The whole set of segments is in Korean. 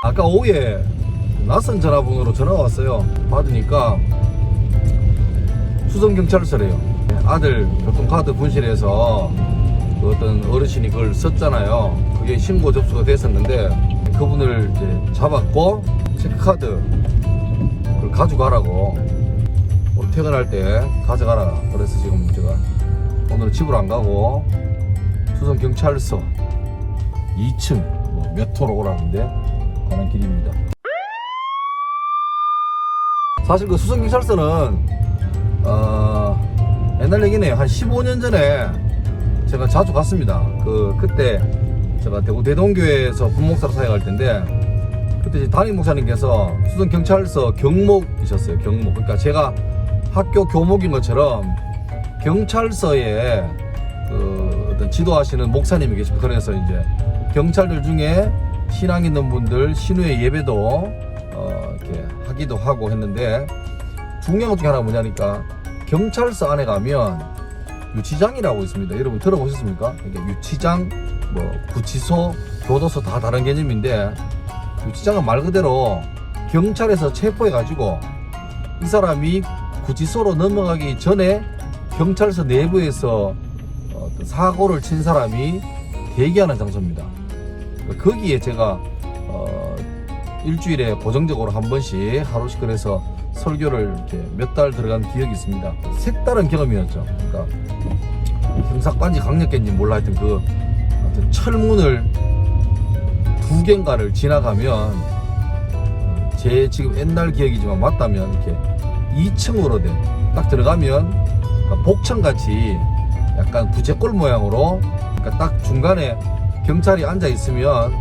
아까 오후에 낯선 전화번호로 전화가 왔어요. 받으니까 수성경찰서래요. 아들 교통카드 분실해서 그 어떤 어르신이 그걸 썼잖아요. 그게 신고 접수가 됐었는데 그분을 이제 잡았고 체크카드 그걸 가져가라고 오늘 퇴근할 때 가져가라. 그래서 지금 제가 오늘 집으로 안 가고 수성경찰서 2층 몇 호로 오라는데 가는 길입니다. 사실 그 수성경찰서는 옛날 얘기네요. 한 15년 전에 제가 자주 갔습니다. 그때 제가 대구 대동교회에서 분목사로 사역할 텐데 그때 이제 담임 목사님께서 수성경찰서 경목이셨어요. 경목. 그러니까 제가 학교 교목인 것처럼 경찰서에 어떤 지도하시는 목사님이 계시고 그래서 이제 경찰들 중에 신앙 있는 분들 신우의 예배도 이렇게 하기도 하고 했는데 중요한 것 중에 하나가 뭐냐니까 경찰서 안에 가면 유치장이라고 있습니다. 여러분 들어보셨습니까? 이게 유치장, 구치소, 교도소 다 다른 개념인데 유치장은 말 그대로 경찰에서 체포해가지고 이 사람이 구치소로 넘어가기 전에 경찰서 내부에서 사고를 친 사람이 대기하는 장소입니다. 거기에 제가 일주일에 고정적으로 한 번씩 하루씩 그래서 설교를 이렇게 몇 달 들어간 기억이 있습니다. 색다른 경험이었죠. 그러니까 형사관지 강력계인지 몰라 하여튼 그 어떤 철문을 2개인가를 지나가면 제 지금 옛날 기억이지만 맞다면 이렇게 2층으로 돼. 딱 들어가면 그러니까 복층같이 약간 부채꼴 모양으로 그러니까 딱 중간에 경찰이 앉아 있으면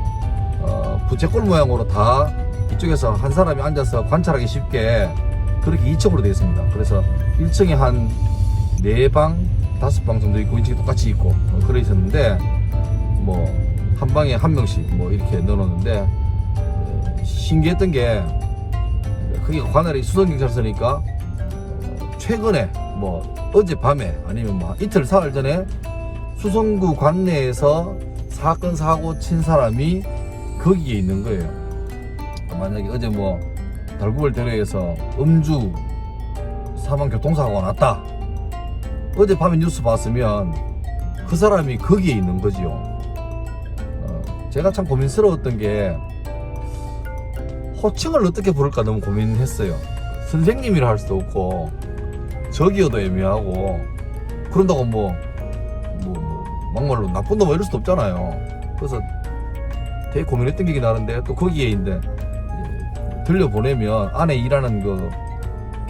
부채꼴 모양으로 다 이쪽에서 한 사람이 앉아서 관찰하기 쉽게 그렇게 2층으로 되어 있습니다. 그래서 1층에 한 4방, 5방 정도 있고 2층에 똑같이 있고 그래 있었는데 한 방에 한 명씩 이렇게 넣어놓는데 신기했던 게 거기가 관할이 수성경찰서니까 최근에 어젯밤에 아니면 이틀 사흘 전에 수성구 관내에서 사건 사고 친 사람이 거기에 있는 거예요. 만약에 어제 달구벌 대로에서 음주 사망 교통사고가 났다. 어젯밤에 뉴스 봤으면 그 사람이 거기에 있는 거지요. 제가 참 고민스러웠던 게 호칭을 어떻게 부를까 너무 고민했어요. 선생님이라 할 수도 없고 저기요도 애매하고 그런다고 막말로 나쁜 놈 이럴 수도 없잖아요. 그래서 되게 고민했던 기억이 나는데 또 거기에 이제 들려보내면 안에 일하는 그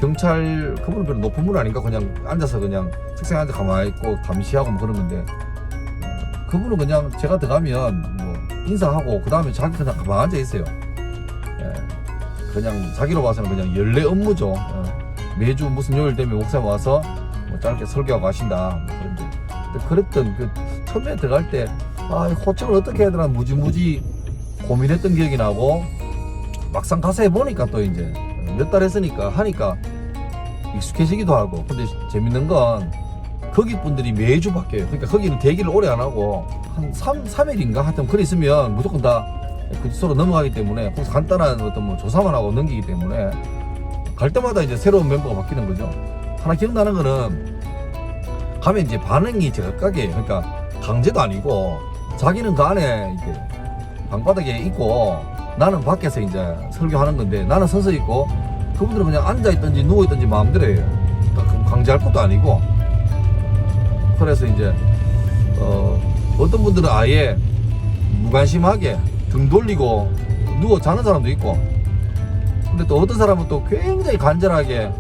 경찰 그분은 별로 높은 분 아닌가 그냥 앉아서 그냥 책상에 앉아 가만히 있고 감시하고 그런 건데 그분은 그냥 제가 들어가면 인사하고 그 다음에 자기 그냥 가만히 앉아 있어요. 그냥 자기로 봐서는 그냥 연례 업무죠. 매주 무슨 요일 되면 목사님 와서 짧게 설교하고 가신다. 그런데 그랬던 처음에 들어갈 때 호칭을 어떻게 해야 되나 무지무지 고민했던 기억이 나고 막상 가서 해보니까 또 이제 몇 달 했으니까 하니까 익숙해지기도 하고 근데 재밌는 건 거기 분들이 매주 바뀌어요. 그러니까 거기는 대기를 오래 안 하고 한 3일인가 하여튼 그래 있으면 무조건 다 구치소로 넘어가기 때문에 거기서 간단한 어떤 조사만 하고 넘기기 때문에 갈 때마다 이제 새로운 멤버가 바뀌는 거죠. 하나 기억나는 거는 가면 이제 반응이 제각각이에요. 그러니까 강제도 아니고 자기는 그 안에 이제 방바닥에 있고 나는 밖에서 이제 설교하는 건데 나는 서서 있고 그분들은 그냥 앉아있든지 누워있든지 마음대로 해요. 그러니까 강제할 것도 아니고 그래서 이제 어떤 분들은 아예 무관심하게 등 돌리고 누워 자는 사람도 있고 근데 또 어떤 사람은 또 굉장히 간절하게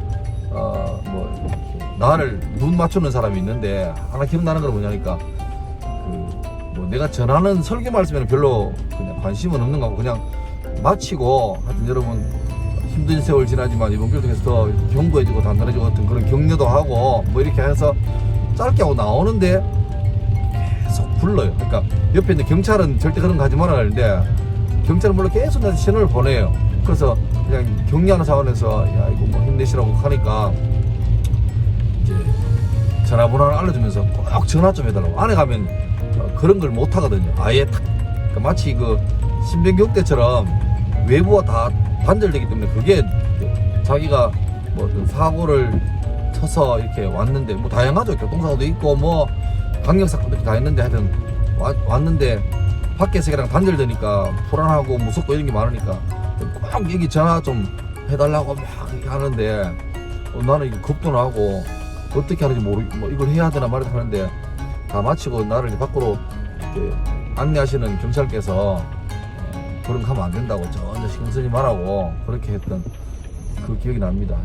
나를 눈 맞추는 사람이 있는데 하나 기억나는 건 뭐냐니까 내가 전하는 설교 말씀에는 별로 그냥 관심은 없는 거 같고 그냥 마치고 하여튼 여러분 힘든 세월 지나지만 이번 기회를 통해서 더 견고해지고 단단해지고 같은 그런 격려도 하고 이렇게 해서 짧게 하고 나오는데 계속 불러요. 그러니까 옆에 있는 경찰은 절대 그런 거 하지 말아야 하는데 경찰은 물론 계속 나한테 신호를 보내요. 그래서 그냥 격려하는 차원에서 야 이거 힘내시라고 하니까 이제 전화번호를 알려주면서 꼭 전화 좀 해달라고. 안에 가면 그런 걸 못 하거든요. 아예 딱 그러니까 마치 그 신변교육 때처럼 외부와 다 단절되기 때문에 그게 자기가 뭐 어떤 사고를 쳐서 이렇게 왔는데 뭐 다양하죠. 교통사고도 있고 뭐 강력사고도 이렇게 다 했는데 하여튼 왔는데 밖에 세계랑 단절되니까 불안하고 무섭고 이런 게 많으니까 꼭 여기 전화 좀 해달라고 막 이렇게 하는데 나는 이거 겁도 나고 어떻게 하는지 모르고 뭐 이걸 해야 되나 말이야 하는데 다 마치고 나를 이제 밖으로 이렇게 안내하시는 경찰께서 그런 거 하면 안 된다고 전혀 신경 쓰지 말라고 그렇게 했던 그 기억이 납니다.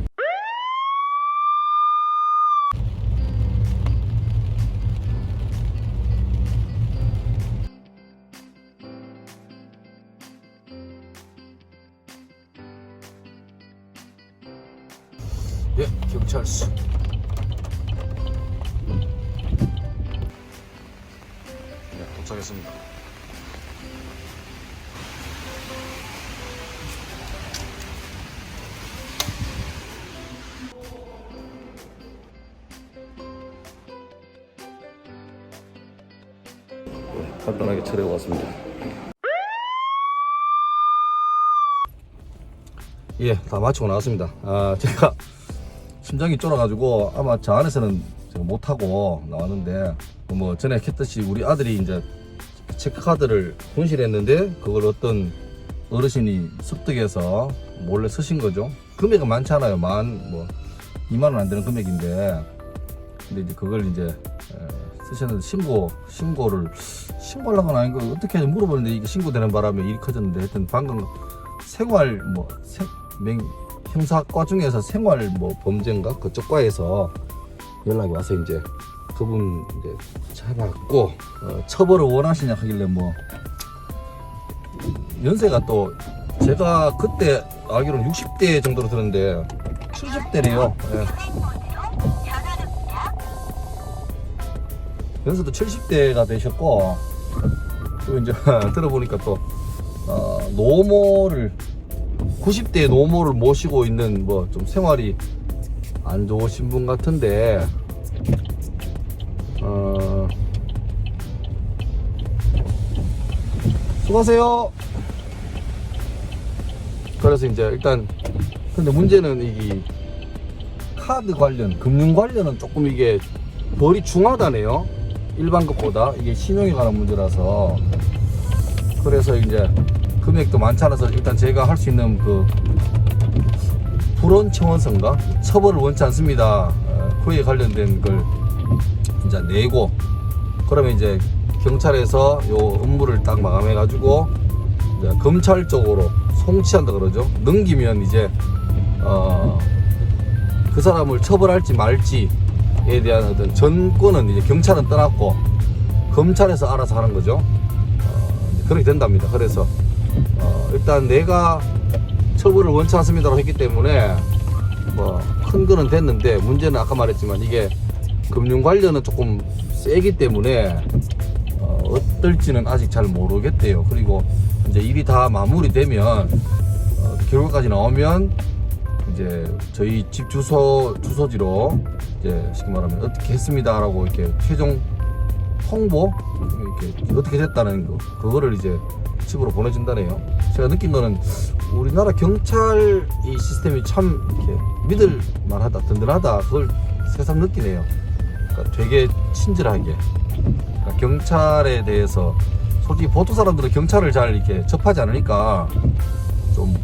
예, 경찰서. 네, 도착했습니다. 네, 간단하게 처리하고 왔습니다. 예, 다 마치고 나왔습니다. 제가 심장이 쫄아가지고 아마 저 안에서는 제가 못하고 나왔는데 뭐 전에 했듯이 우리 아들이 이제 체크카드를 분실했는데 그걸 어떤 어르신이 습득해서 몰래 쓰신 거죠. 금액은 많지 않아요. 뭐 2만 원 안 되는 금액인데 근데 이제 그걸 이제 쓰셨는데 신고를 신고하려고 하는 거 어떻게 하는지 물어보는데 이게 신고되는 바람에 일이 커졌는데 하여튼 방금 생활 뭐 형사과 중에서 생활 뭐 범죄인가 그쪽 과에서 연락이 와서 이제 그분 이제 잡았고 처벌을 원하시냐 하길래 뭐 연세가 또 제가 그때 알기로는 60대 정도로 들었는데 70대래요. 예. 연세도 70대가 되셨고 또 이제 들어보니까 또 노모를 90대 노모를 모시고 있는 뭐 좀 생활이 안 좋으신 분 같은데 수고하세요. 그래서 이제 일단 근데 문제는 이 카드 관련 금융 관련은 조금 이게 벌이 중하다네요. 일반 것보다 이게 신용에 관한 문제라서 그래서 이제 금액도 많지 않아서 일단 제가 할 수 있는 그 불원 청원서인가 처벌을 원치 않습니다. 그에 관련된 걸 이제 내고 그러면 이제 경찰에서 요 업무를 딱 마감해 가지고 검찰 쪽으로 송치한다 그러죠. 넘기면 이제 그 사람을 처벌할지 말지에 대한 어떤 전권은 이제 경찰은 떠났고 검찰에서 알아서 하는 거죠. 그렇게 된답니다. 그래서 일단 내가 처벌을 원치 않습니다라고 했기 때문에 뭐 큰 거는 됐는데 문제는 아까 말했지만 이게 금융 관련은 조금 세기 때문에 어떨지는 아직 잘 모르겠대요. 그리고 이제 일이 다 마무리되면 결과까지 나오면 이제 저희 집 주소지로 이제 쉽게 말하면 어떻게 했습니다라고 이렇게 최종 통보 이렇게 어떻게 됐다는 거 그거를 이제 집으로 보내준다네요. 제가 느낀 거는 우리나라 경찰 이 시스템이 참 이렇게 믿을만하다, 든든하다 그걸 새삼 느끼네요. 그러니까 되게 친절하게 그러니까 경찰에 대해서 솔직히 보통 사람들은 경찰을 잘 이렇게 접하지 않으니까 좀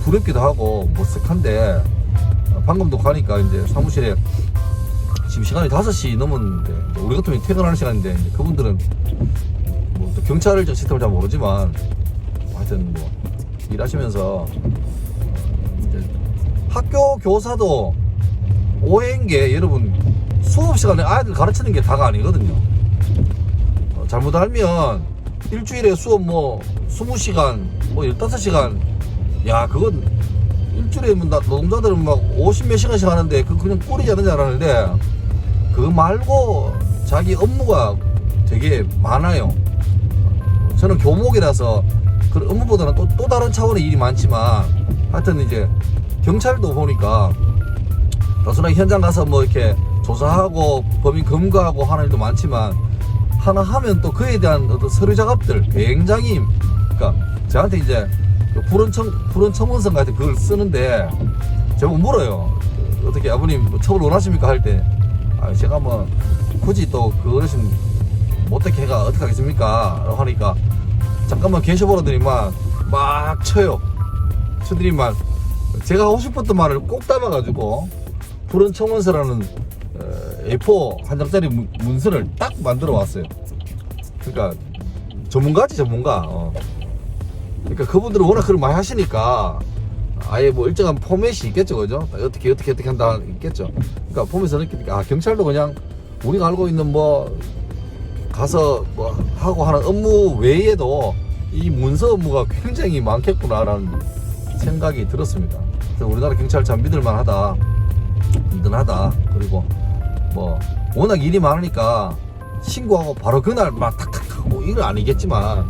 두렵기도 하고 머쓱한데 방금도 가니까 이제 사무실에 지금 시간이 5시 넘었는데 우리 같으면 퇴근하는 시간인데 이제 그분들은 뭐 또 경찰 시스템을 잘 모르지만 하여튼 뭐 일하시면서 이제 학교 교사도 오해인 게 여러분 수업 시간에 아이들 가르치는 게 다가 아니거든요. 잘못 알면 일주일에 수업 뭐 20시간 뭐 15시간 야 그건 일주일에 노동자들은 막 50몇 시간씩 하는데 그냥 꼴이지 않느냐 하는데 그거 말고 자기 업무가 되게 많아요. 저는 교목이라서 그 업무보다는 또 다른 차원의 일이 많지만 하여튼 이제 경찰도 보니까 단순하게 현장 가서 뭐 이렇게 조사하고 범인 검거하고 하는 일도 많지만 하나 하면 또 그에 대한 어떤 서류 작업들 굉장히 그러니까 저한테 이제 푸른 청원선 같은 그걸 쓰는데 제가 물어요. 어떻게 아버님 뭐 처벌 원하십니까 할 때 제가 뭐 굳이 또 그 어르신 못되게 해가 어떻게 하겠습니까 라고 하니까 잠깐만 계셔보라더니만 막 쳐요. 쳐드리만 제가 하고 싶었던 말을 꼭 담아가지고 푸른 청원서라는 A4 한 장짜리 문서를 딱 만들어 왔어요. 그러니까 전문가지 전문가. 그러니까 그분들은 워낙 그걸 많이 하시니까 아예 뭐 일정한 포맷이 있겠죠, 그죠? 어떻게 한다 있겠죠. 그러니까 보면서 느끼니까 경찰도 그냥 우리가 알고 있는 뭐 가서 뭐 하고 하는 업무 외에도 이 문서 업무가 굉장히 많겠구나라는 생각이 들었습니다. 그래서 우리나라 경찰 참 믿을만하다, 든든하다. 그리고 뭐 워낙 일이 많으니까 신고하고 바로 그날 막 탁탁 하고 이건 아니겠지만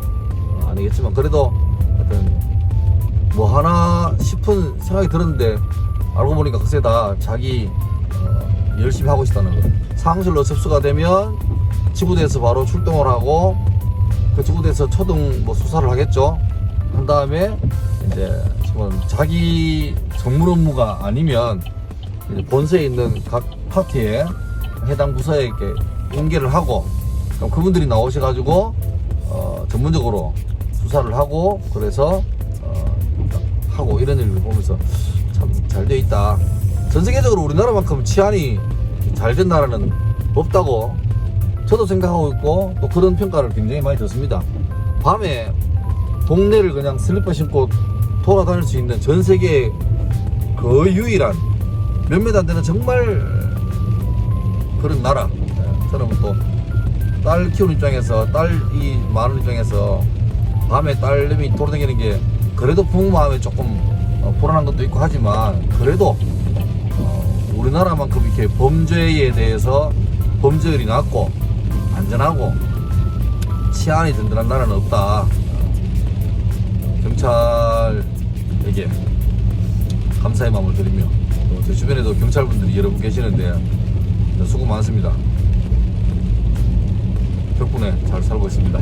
그래도 하여튼 뭐 하나 싶은 생각이 들었는데 알고 보니까 글쎄 다 자기 열심히 하고 있다는 거. 사무실로 접수가 되면 지구대에서 바로 출동을 하고 그 지구대에서 초등 뭐 수사를 하겠죠. 한 다음에 이제 지금 자기 전문 업무가 아니면 이제 본서에 있는 각 파트에 해당 부서에 이렇게 연계를 하고 그럼 그분들이 나오셔가지고 전문적으로 수사를 하고 그래서 하고 이런 일을 보면서 참 잘 돼 있다. 전 세계적으로 우리나라만큼 치안이 잘 된 나라는 없다고 저도 생각하고 있고 또 그런 평가를 굉장히 많이 듣습니다. 밤에 동네를 그냥 슬리퍼 신고 돌아다닐 수 있는 전 세계 거의 유일한 몇몇 안 되는 정말 그런 나라. 저는 또 딸 키우는 입장에서 딸이 많은 입장에서 밤에 딸내미 돌아다니는 게 그래도 부모 마음에 조금 불안한 것도 있고 하지만 그래도 우리나라만큼 이렇게 범죄에 대해서 범죄율이 낮고 안전하고 치안이 든든한 나라는 없다. 경찰에게 감사의 마음을 드리며 또 제 주변에도 경찰분들이 여러분 계시는데 수고 많습니다. 덕분에 잘 살고 있습니다.